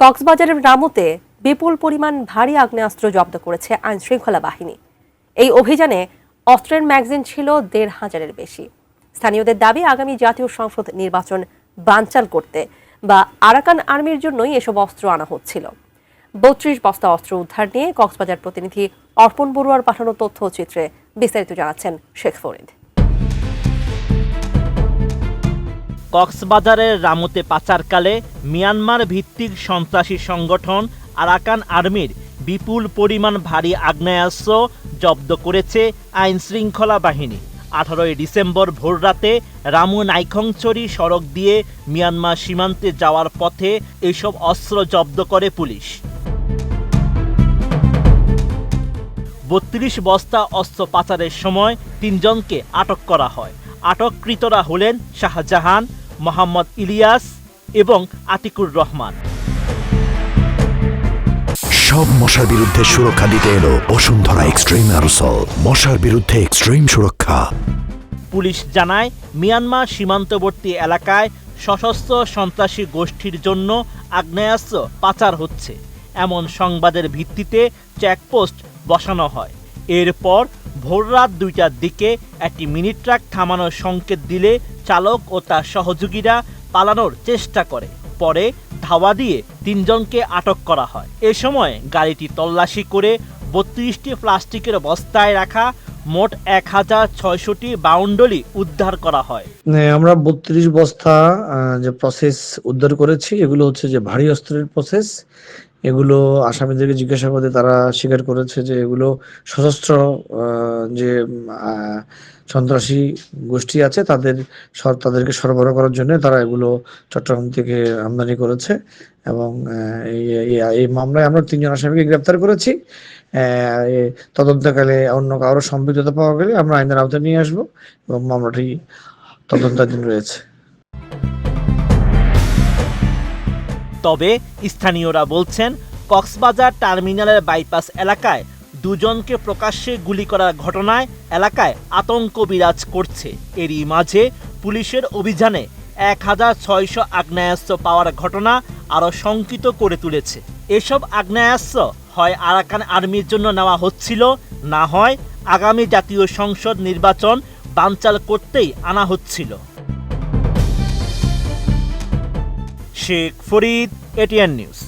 কক্সবাজারের রামুতে বিপুল পরিমাণ ভারী আগ্নেয়াস্ত্র জব্দ করেছে আইনশৃঙ্খলা বাহিনী। এই অভিযানে অস্ত্রের ম্যাগাজিন ছিল ১৫০০-এর বেশি। স্থানীয়দের দাবি, আগামী জাতীয় সংসদ নির্বাচন বানচাল করতে বা আরাকান আর্মির জন্যই এসব অস্ত্র আনা হচ্ছিল। ৩২ বস্তা অস্ত্র উদ্ধার নিয়ে কক্সবাজার প্রতিনিধি অর্পণ বড়ুয়ার পাঠানো তথ্যচিত্রে বিস্তারিত জানাচ্ছেন শেখ ফরিদ। কক্সবাজারের রামুতে পাচারকালে মিয়ানমার ভিত্তিক সন্ত্রাসী সংগঠন আরাকান আর্মির বিপুল পরিমাণ ভারী আগ্নেয়াস্ত্র জব্দ করেছে আইনশৃঙ্খলা বাহিনী। 18 ডিসেম্বর ভোররাতে রামু নাইখংছড়ি সড়ক দিয়ে মিয়ানমার সীমান্তে যাওয়ার পথে এসব অস্ত্র জব্দ করে পুলিশ। ৩২ বস্তা অস্ত্র পাচারের সময় ৩ জনকে আটক করা হয়। আটককৃতরা হলেন শাহজাহান, মোহাম্মদ ইলিয়াস এবং আতিকুর রহমান। সব মশার বিরুদ্ধে সুরক্ষা দিতে এলো বসুন্ধরা এক্সট্রিম অ্যারোসল, মশার বিরুদ্ধে এক্সট্রিম সুরক্ষা। পুলিশ জানায়, মিয়ানমার সীমান্তবর্তী এলাকায় সশস্ত্র সন্ত্রাসী গোষ্ঠীর জন্য আগ্নেয়াস্ত্র পাচার হচ্ছে এমন সংবাদের ভিত্তিতে চেকপোস্ট বসানো হয়। এরপর ভোররাত ২টার দিকে একটি মিনি ট্রাক থামানোর সংকেত দিলে চালক ও তার সহযোগীরা পালানোর চেষ্টা করে। পরে ধাওয়া দিয়ে ৩ জনকে আটক করা হয়। এ সময় গাড়িটি তল্লাশি করে ৩২টি প্লাস্টিকের বস্তায় রাখা মোট ১,৬০০টি বাউন্ডলি উদ্ধার করা হয়। আমরা ৩২ বস্তা যে প্রসেস উদ্ধার করেছি, এগুলো হচ্ছে যে ভারী অস্ত্রের প্রসেস। এগুলো আসামিদেরকে জিজ্ঞাসাবাদে তারা স্বীকার করেছে যে এগুলো সশস্ত্র যে সন্ত্রাসী গোষ্ঠী আছে তাদেরকে সরবরাহ করার জন্য তারা এগুলো চট্টগ্রাম থেকে আমদানি করেছে। এবং এই মামলায় আমরা ৩ জন আসামিকে গ্রেপ্তার করেছি। তদন্তকালে অন্য কারো সম্পৃক্ততা পাওয়া গেলে আমরা আইনের আওতায় নিয়ে আসবো এবং মামলাটি তদন্তাধীন রয়েছে। তবে স্থানীয়রা বলছেন, কক্সবাজার টার্মিনালের বাইপাস এলাকায় 2 জনকে প্রকাশ্যে গুলি করার ঘটনায় এলাকায় আতঙ্ক বিরাজ করছে। এরই মাঝে পুলিশের অভিযানে ১,৬০০ আগ্নেয়াস্ত্র পাওয়ার ঘটনা আরও শঙ্কিত করে তুলেছে। এসব আগ্নেয়াস্ত্র হয় আরাকান আর্মির জন্য নেওয়া হচ্ছিল, না হয় আগামী জাতীয় সংসদ নির্বাচন বানচাল করতেই আনা হচ্ছিল। Sheikh Farid, ATN news.